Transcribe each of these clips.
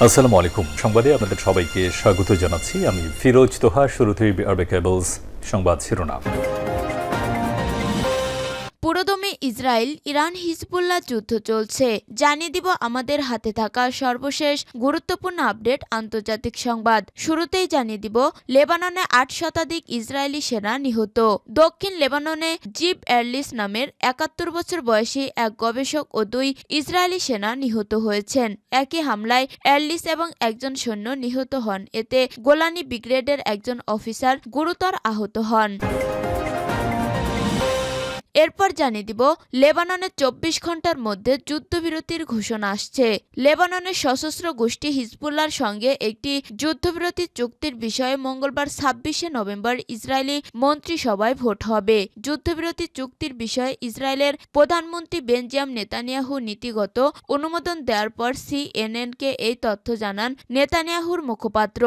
আসসালামু আলাইকুম। সংবাদে আপনাদের সবাইকে স্বাগত জানাচ্ছি। আমি ফিরোজ তোহা। শুরুতেই আরবে কেবলস সংবাদ শিরোনাম। পুরোদমে ইসরায়েল ইরান হিজবুল্লাহ যুদ্ধ চলছে, জানিয়ে দিব আমাদের হাতে থাকা সর্বশেষ গুরুত্বপূর্ণ আপডেট আন্তর্জাতিক সংবাদ। শুরুতেই জানিয়ে দিব লেবাননে ৮ শতাধিক ইসরায়েলি সেনা নিহত। দক্ষিণ লেবাননে জিব এরলিস নামের ৭১ বছর বয়সী এক গবেষক ও ২ ইসরায়েলি সেনা নিহত হয়েছেন। একই হামলায় এরলিস এবং একজন সৈন্য নিহত হন। এতে গোলানি ব্রিগেডের একজন অফিসার গুরুতর আহত হন। এরপর জানিয়ে দিব লেবাননে ২৪ ঘন্টার মধ্যে যুদ্ধবিরতির ঘোষণা আসছে। লেবাননের সশস্ত্র গোষ্ঠী হিজবুল্লাহর সঙ্গে একটি যুদ্ধবিরতি চুক্তির বিষয়ে মঙ্গলবার ২৬শে নভেম্বর ইসরায়েলি মন্ত্রিসভায় ভোট হবে। যুদ্ধবিরতি চুক্তির বিষয়ে ইসরায়েলের প্রধানমন্ত্রী বেনজামিন নেতানিয়াহু নীতিগত অনুমোদন দেওয়ার পর সিএনএনকে এই তথ্য জানান নেতানিয়াহুর মুখপাত্র।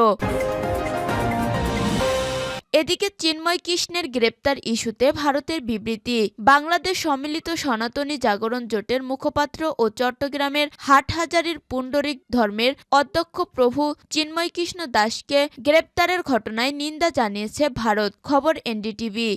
এদিকে চিন্ময় কৃষ্ণের গ্রেপ্তার ইস্যুতে ভারতের বিবৃতি। বাংলাদেশ সম্মিলিত সনাতনী জাগরণ জোটের মুখপাত্র ও চট্টগ্রামের হাটহাজারীর পুণ্ডরিক ধর্মের অধ্যক্ষ প্রভু চিন্ময় কৃষ্ণ দাসকে গ্রেপ্তারের ঘটনায় নিন্দা জানিয়েছে ভারত। খবর এনডিটিভি।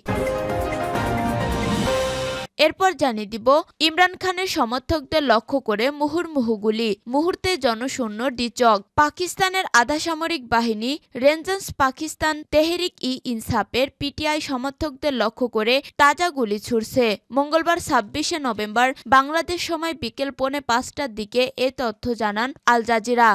এরপর জানিয়ে দিব ইমরান খানের সমর্থকদের লক্ষ্য করে মুহুর্মুহু গুলি, মুহূর্তে জনশূন্য ডিচক। পাকিস্তানের আধা সামরিক বাহিনী রেঞ্জার্স পাকিস্তান তেহরিক ইনসাফের পিটিআই সমর্থকদের লক্ষ্য করে তাজা গুলি ছুড়ছে। মঙ্গলবার ২৬শে নভেম্বর বাংলাদেশ সময় বিকেল ৪:৫টার দিকে এ তথ্য জানান আল জাজিরা।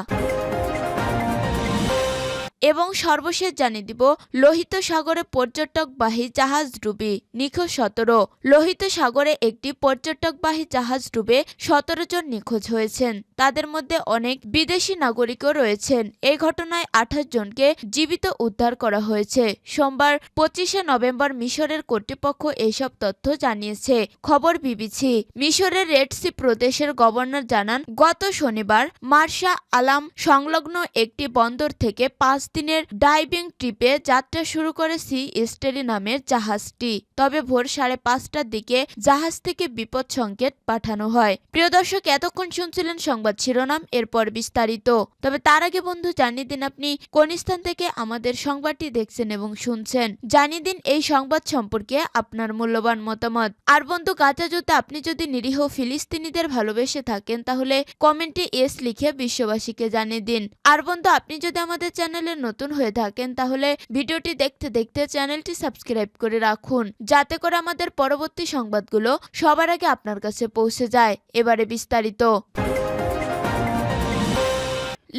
এবং সর্বশেষ জানিয়ে দিব লোহিত সাগরে পর্যটকবাহী জাহাজ ডুবি, নিখোঁজ ১৭। লোহিত সাগরে একটি পর্যটকবাহী জাহাজ ডুবে ১৭ জন নিখোঁজ হয়েছেন। তাদের মধ্যে অনেক বিদেশি নাগরিকও রয়েছেন। এই ঘটনায় ২৮ জনকে জীবিত উদ্ধার করা হয়েছে। সোমবার ২৫শে নভেম্বর মিশরের কর্তৃপক্ষ এইসব তথ্য জানিয়েছে। খবর বিবিসি। মিশরের রেড সি প্রদেশের গভর্নর জানান, গত শনিবার মার্শা আলাম সংলগ্ন একটি বন্দর থেকে ৫ দিনের ডাইভিং ট্রিপে যাত্রা শুরু করে সি স্টেলি নামের জাহাজটি। তবে ভোর ৫:৩০টার দিকে জাহাজ থেকে বিপদ সংকেত পাঠানো হয়। প্রিয় দর্শক, এতক্ষণ শুনছিলেন সংবাদ শিরোনাম, এরপর বিস্তারিত। তবে তার আগে বন্ধু জানিয়ে দিন আপনি কোন স্থান থেকে আমাদের সংবাদটি দেখছেন এবং শুনছেন। জানিয়ে দিন এই সংবাদ সম্পর্কে আপনার মূল্যবান মতামত। আর বন্ধু, গাজা যুদ্ধে আপনি যদি নিরীহ ফিলিস্তিনিদের ভালোবেসে থাকেন তাহলে কমেন্টে এস লিখে বিশ্ববাসীকে জানিয়ে দিন। আর বন্ধু, আপনি যদি আমাদের চ্যানেলে নতুন হয়ে থাকেন তাহলে ভিডিওটি দেখতে দেখতে চ্যানেলটি সাবস্ক্রাইব করে রাখুন, যাতে করে আমাদের পরবর্তী সংবাদগুলো সবার আগে আপনার কাছে পৌঁছে যায়। এবারে বিস্তারিত।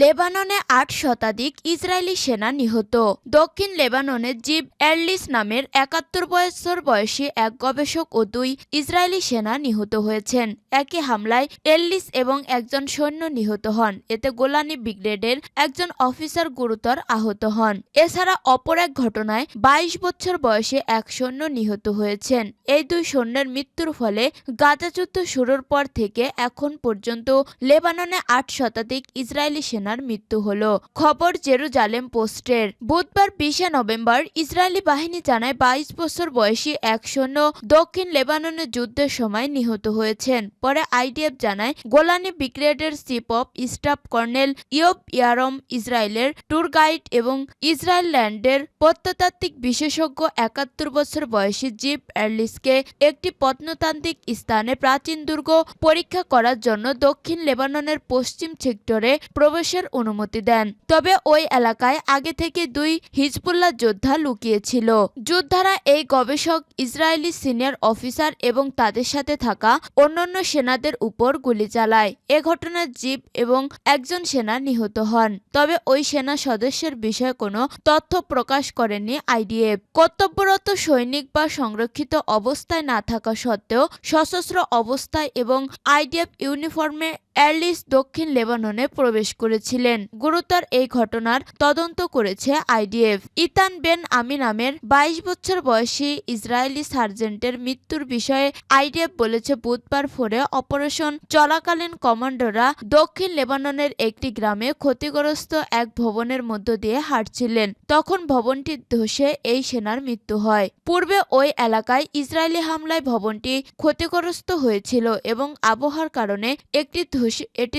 লেবাননে ৮ শতাধিক ইসরায়েলি সেনা নিহত। দক্ষিণ লেবাননে জিব এরলিস নামের ৭১ বছর বয়সী এক গবেষক ও ২ ইসরায়েলি সেনা নিহত হয়েছেন। একই হামলায় এরলিস এবং একজন সৈন্য নিহত হন। এতে গোলানি ব্রিগেডের একজন অফিসার গুরুতর আহত হন। এছাড়া অপর এক ঘটনায় ২২ বছর বয়সী এক সৈন্য নিহত হয়েছেন। এই ২ সৈন্যের মৃত্যুর ফলে গাজা যুদ্ধ শুরুর পর থেকে এখন পর্যন্ত লেবাননে ৮ শতাধিক ইসরায়েলি সেনার মৃত্যু হলো। খবর জেরুজালেম পোস্টের। বুধবার ২০শে নভেম্বর ইসরায়েলি বাহিনী জানায় ২২ বছর বয়সী এক সৈন্য দক্ষিণ লেবাননে যুদ্ধের সময় নিহত হয়েছেন। পরে আইডিএফ জানায় গোলানি ব্রিগেডের চিফ অফ স্টাফ কর্নেল ইয়োব ইয়ারম ইসরায়েলের ট্যুর গাইড এবং ইসরায়েল ল্যান্ডের প্রত্নতাত্ত্বিক বিশেষজ্ঞ ৭১ বছর বয়সী জিব এরলিসকে একটি প্রত্নতাত্ত্বিক স্থানে প্রাচীন দুর্গ পরীক্ষা করার জন্য দক্ষিণ লেবাননের পশ্চিম সেক্টরে প্রবেশের অনুমতি দেন। তবে ওই এলাকায় আগে থেকে ২ হিজবুল্লাহ যোদ্ধা লুকিয়েছিল। যোদ্ধারা এই গবেষক, ইসরায়েলি সিনিয়র অফিসার এবং তাদের সাথে থাকা অন্যান্য সেনাদের উপর গুলি চালায়। এ ঘটনায় জিব এবং একজন সেনা নিহত হন। তবে ওই সেনা সদস্যের বিষয়ে কোনো তথ্য প্রকাশ করেনি আইডিএফ। কর্তব্যরত সৈনিক বা সংরক্ষিত অবস্থায় না থাকা সত্ত্বেও সশস্ত্র অবস্থায় এবং আইডিএফ ইউনিফর্মে এরলিস দক্ষিণ লেবাননে প্রবেশ করেছিলেন। গুরুতর এই ঘটনার তদন্ত করেছে আইডিএফ। ইতান বেন আমি নামের ২২ বছর বয়সী ইসরায়েলি সার্জেন্টের মৃত্যুর বিষয়ে আইডিএফ বলেছে, বুধবার ভোরে অপারেশন চলাকালীন কমান্ডোরা দক্ষিণ লেবাননের একটি গ্রামে ক্ষতিগ্রস্ত এক ভবনের মধ্য দিয়ে হাঁটছিলেন। তখন ভবনটি ধসে এই সেনার মৃত্যু হয়। পূর্বে ওই এলাকায় ইসরায়েলি হামলায় ভবনটি ক্ষতিগ্রস্ত হয়েছিল এবং আবহাওয়ার কারণে একটি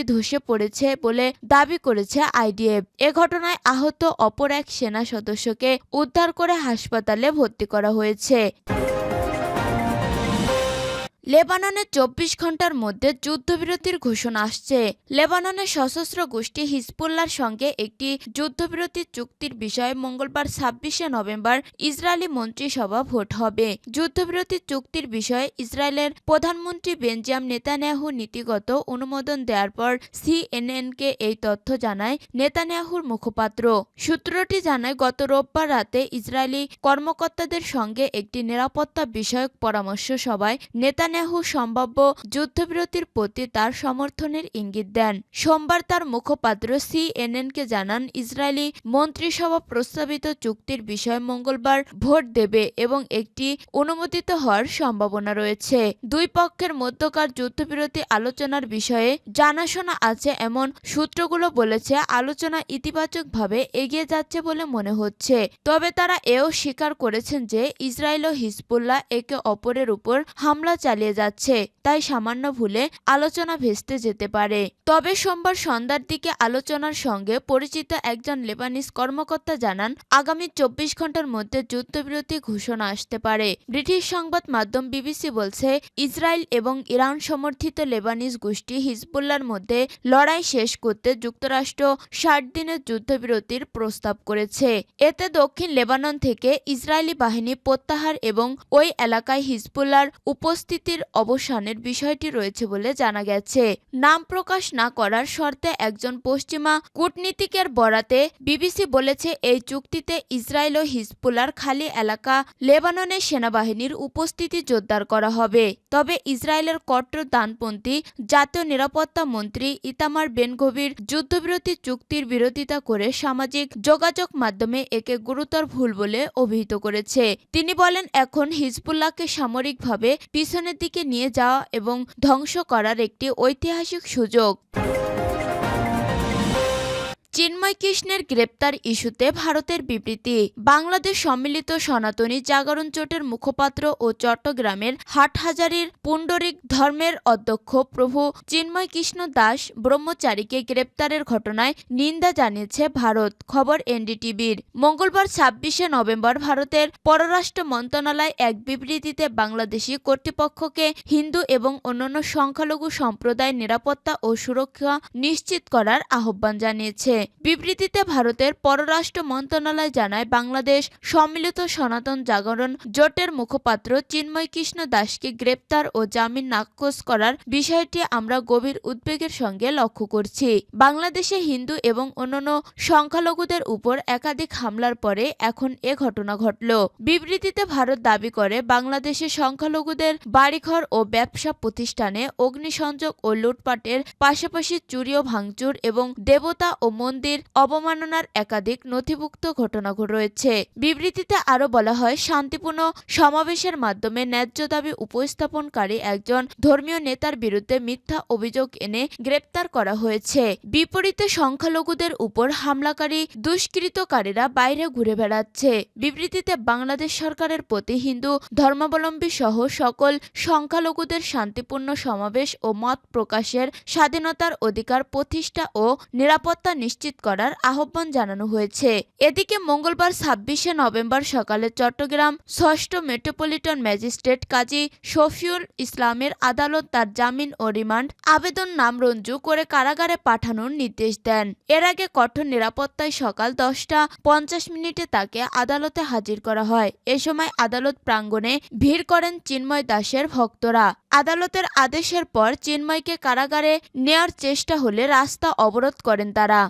ধসে পড়েছে বলে দাবি করেছে আইডিএফ। এ ঘটনায় আহত অপর এক সেনা সদস্যকে উদ্ধার করে হাসপাতালে ভর্তি করা হয়েছে। লেবাননে 24 ঘন্টার মধ্যে যুদ্ধবিরতির ঘোষণা আসছে। লেবাননের সশস্ত্র গোষ্ঠী হিজবুল্লাহর সঙ্গে একটি যুদ্ধবিরতি চুক্তির বিষয়ে মঙ্গলবার 26শে নভেম্বর ইসরায়েলি মন্ত্রিসভা ভোট হবে। যুদ্ধবিরতি চুক্তির বিষয়ে ইসরায়েলের প্রধানমন্ত্রী বেঞ্জামিন নেতানিয়াহু নীতিগত অনুমোদন দেওয়ার পর সিএনএনকে এই তথ্য জানায় নেতানিয়াহুর মুখপাত্র। সূত্রটি জানায়, গত রোববার রাতে ইসরায়েলি কর্মকর্তাদের সঙ্গে একটি নিরাপত্তা বিষয়ক পরামর্শ সভায় নেতানিয়াহু সম্ভাব্য যুদ্ধবিরতির প্রতি তার সমর্থনের ইঙ্গিত দেন। সোমবার তার মুখপাত্র সিএনএনকে জানান, ইসরায়েলি মন্ত্রিসভা প্রস্তাবিত চুক্তির বিষয়ে মঙ্গলবার ভোট দেবে এবং একটি অনুমোদিত হওয়ার সম্ভাবনা রয়েছে। দুই পক্ষের মধ্যকার যুদ্ধবিরতি আলোচনার বিষয়ে জানাশোনা আছে এমন সূত্রগুলো বলেছে, আলোচনা ইতিবাচকভাবে এগিয়ে যাচ্ছে বলে মনে হচ্ছে। তবে তারা এও স্বীকার করেছেন যে ইসরায়েল ও হিজবুল্লাহ একে অপরের উপর হামলা চালিয়ে যাচ্ছে, তাই সামান্য ভুলে আলোচনা ভেস্তে যেতে পারে। তবে সোমবার সন্ধ্যার দিকে আলোচনার সঙ্গে পরিচিত একজন লেবানিজ কর্মকর্তা জানান, আগামী 24 ঘন্টার মধ্যে যুদ্ধবিরতি ঘোষণা আসতে পারে। ব্রিটিশ সংবাদ মাধ্যম বিবিসি বলছে, ইসরায়েল এবং ইরান সমর্থিত লেবানিজ গোষ্ঠী হিজবুল্লাহর মধ্যে লড়াই শেষ করতে যুক্তরাষ্ট্র 60 দিনের যুদ্ধবিরতির প্রস্তাব করেছে। এতে দক্ষিণ লেবানন থেকে ইসরায়েলি বাহিনী প্রত্যাহার এবং ওই এলাকায় হিজবুল্লাহর উপস্থিতির অবসানের বিষয়টি রয়েছে বলে জানা গেছে। নাম প্রকাশ না করার শর্তে একজন পশ্চিমা কূটনীতিকের বরাতে বিবিসি বলেছে, এই চুক্তিতে ইসরায়েল ও হিজবুল্লাহর খালি এলাকা লেবাননের সেনাবাহিনীর উপস্থিতি জোরদার করা হবে। তবে ইসরায়েলের কট্টর ডানপন্থী জাতীয় নিরাপত্তা মন্ত্রী ইতামার বেন-গভির যুদ্ধবিরতি চুক্তির বিরোধিতা করে সামাজিক যোগাযোগ মাধ্যমে একে গুরুতর ভুল বলে অভিহিত করেছে। তিনি বলেন, এখন হিজবুল্লাহকে সামরিকভাবে পিছনের দিকে নিয়ে যাওয়া এবং ধ্বংস করার একটি ঐতিহাসিক সুযোগ। চিন্ময় কৃষ্ণের গ্রেপ্তার ইস্যুতে ভারতের বিবৃতি। বাংলাদেশ সম্মিলিত সনাতনী জাগরণ জোটের মুখপাত্র ও চট্টগ্রামের হাটহাজারীর পুণ্ডরিক ধর্মের অধ্যক্ষ প্রভু চিন্ময় কৃষ্ণ দাস ব্রহ্মচারীকে গ্রেপ্তারের ঘটনায় নিন্দা জানিয়েছে ভারত। খবর এনডিটিভির। মঙ্গলবার 26শে নভেম্বর ভারতের পররাষ্ট্র মন্ত্রণালয় এক বিবৃতিতে বাংলাদেশি কর্তৃপক্ষকে হিন্দু এবং অন্যান্য সংখ্যালঘু সম্প্রদায়ের নিরাপত্তা ও সুরক্ষা নিশ্চিত করার আহ্বান জানিয়েছে। বিবৃতিতে ভারতের পররাষ্ট্র মন্ত্রণালয় জানায়, বাংলাদেশ সম্মিলিত সনাতন জাগরণ জোটের মুখপাত্র চিন্ময় কৃষ্ণ দাসকে গ্রেপ্তার ও জামিন নাকচ করার বিষয়টি আমরা গভীর উদ্বেগের সঙ্গে লক্ষ্য করছি। বাংলাদেশে হিন্দু এবং অন্যান্য সংখ্যালঘুদের উপর একাধিক হামলার পরে এখন এ ঘটনা ঘটল। বিবৃতিতে ভারত দাবি করে, বাংলাদেশে সংখ্যালঘুদের বাড়িঘর ও ব্যবসা প্রতিষ্ঠানে অগ্নিসংযোগ ও লুটপাটের পাশাপাশি চুরি ও ভাঙচুর এবং দেবতা ও মন্দির অবমাননার একাধিক নথিভুক্ত ঘটনা রয়েছে। বিবৃতিতে আরও বলা হয়, শান্তিপূর্ণ সমাবেশের মাধ্যমে ন্যায্য দাবি উপস্থাপনকারী একজন ধর্মীয় নেতার বিরুদ্ধে মিথ্যা অভিযোগ এনে গ্রেপ্তার করা হয়েছে। বিপরীতে সংখ্যালঘুদের উপর হামলাকারী দুষ্কৃতকারীরা বাইরে ঘুরে বেড়াচ্ছে। বিবৃতিতে বাংলাদেশ সরকারের প্রতি হিন্দু ধর্মাবলম্বী সহ সকল সংখ্যালঘুদের শান্তিপূর্ণ সমাবেশ ও মত প্রকাশের স্বাধীনতার অধিকার প্রতিষ্ঠা ও নিরাপত্তা নিশ্চিত করার আহ্বান জানানো হয়েছে। এদিকে মঙ্গলবার 26শে নভেম্বর সকালে চট্টগ্রাম ৬ষ্ঠ মেট্রোপলিটন ম্যাজিস্ট্রেট কাজী শফিউল ইসলামের আদালত তার জামিন ও রিমান্ড আবেদন নামঞ্জুর করে কারাগারে পাঠানোর নির্দেশ দেন। এর আগে কঠোর নিরাপত্তায় সকাল 10টা 50 তাকে আদালতে হাজির করা হয়। এ সময় আদালত প্রাঙ্গণে ভিড় করেন চিন্ময় দাসের ভক্তরা। আদালতের আদেশের পর চিন্ময়কে কারাগারে নেয়ার চেষ্টা হলে রাস্তা অবরোধ করেন তারা।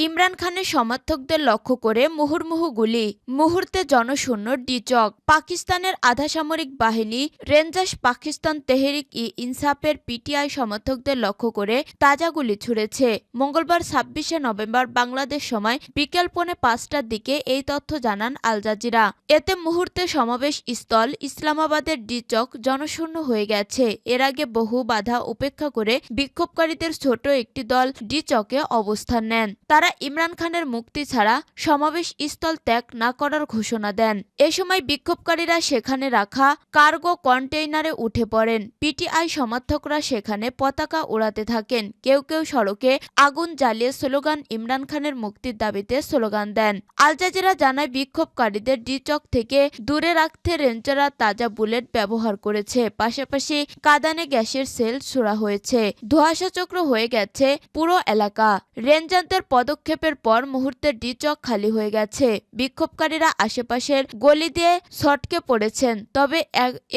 ইমরান খানের সমর্থকদের লক্ষ্য করে মুহুর্মুহু গুলি, মুহূর্তে জনশূন্য ডিচক। পাকিস্তানের আধাসামরিক বাহিনী রেঞ্জার্স পাকিস্তান তেহরিক ই ইনসাফের পিটিআই সমর্থকদের লক্ষ্য করে তাজা গুলি ছুড়েছে। মঙ্গলবার 26শে নভেম্বর বাংলাদেশ সময় বিকেল 4:45টার দিকে এই তথ্য জানান আল জাজিরা। এতে মুহূর্তে সমাবেশ স্থল ইসলামাবাদের ডিচক জনশূন্য হয়ে গেছে। এর আগে বহু বাধা উপেক্ষা করে বিক্ষোভকারীদের ছোট একটি দল ডিচকে অবস্থান নেন। তারা ইমরান খানের মুক্তি ছাড়া সমাবেশ স্থল ত্যাগ না করার ঘোষণা দেন। এ সময় বিক্ষোভকারীরা সেখানে রাখা কার্গো কন্টেইনারে উঠে পড়েন। পিটিআই সমর্থকরা সেখানে পতাকা উড়াতে থাকেন। কেউ কেউ সড়কে আগুন জ্বালিয়ে স্লোগান ইমরান খানের মুক্তির দাবিতে স্লোগান দেন। আল জাজিরা জানায় বিক্ষোভকারীদের ডিচক থেকে দূরে রাখতে রেঞ্জাররা তাজা বুলেট ব্যবহার করেছে। পাশাপাশি কাঁদানে গ্যাসের সেল ছোড়া হয়েছে। ধোঁয়াশাচক্র হয়ে গেছে পুরো এলাকা। রেঞ্জারদের পদক্ষেপের পর মুহূর্তে ডিচক খালি হয়ে গেছে। বিক্ষোভকারীরা আশেপাশের গলি দিয়ে ছটকে পড়েছেন। তবে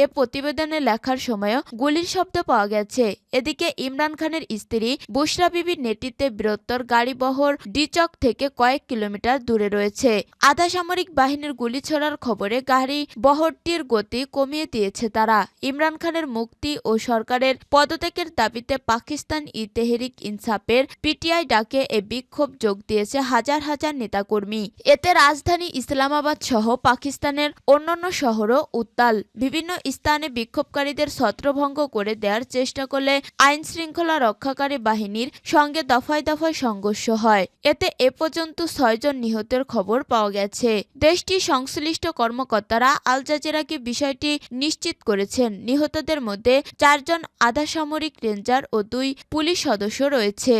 এ প্রতিবেদনে লেখার সময়ও গুলির শব্দ পাওয়া গেছে। এদিকে ইমরান খানের স্ত্রী বুশরা বিবির নেতৃত্বে বৃহত্তর গাড়িবহর ডিচক থেকে কয়েক কিলোমিটার দূরে রয়েছে। আধা সামরিক বাহিনীর গুলি ছোড়ার খবরে গাড়ি বহরটির গতি কমিয়ে দিয়েছে তারা। ইমরান খানের মুক্তি ও সরকারের পদত্যাগের দাবিতে পাকিস্তান তেহরিক ইনসাফের পিটিআই ডাকে এ বিক্ষোভ যোগ দিয়েছে হাজার হাজার নেতাকর্মী। এতে রাজধানী ইসলামাবাদ সহ পাকিস্তানের অন্যান্য শহরও উত্তাল। বিভিন্ন স্থানে বিক্ষোভকারীদের ছত্রভঙ্গ করে দেওয়ার চেষ্টা করলে আইন শৃঙ্খলা রক্ষাকারী বাহিনীর সঙ্গে দফায় দফায় সংঘর্ষ হয়। এতে এ পর্যন্ত 6 জন নিহতের খবর পাওয়া গেছে। দেশটির সংশ্লিষ্ট কর্মকর্তারা আল জাজিরাকে বিষয়টি নিশ্চিত করেছেন। নিহতদের মধ্যে 4 জন আধা সামরিক রেঞ্জার ও 2 পুলিশ সদস্য রয়েছে।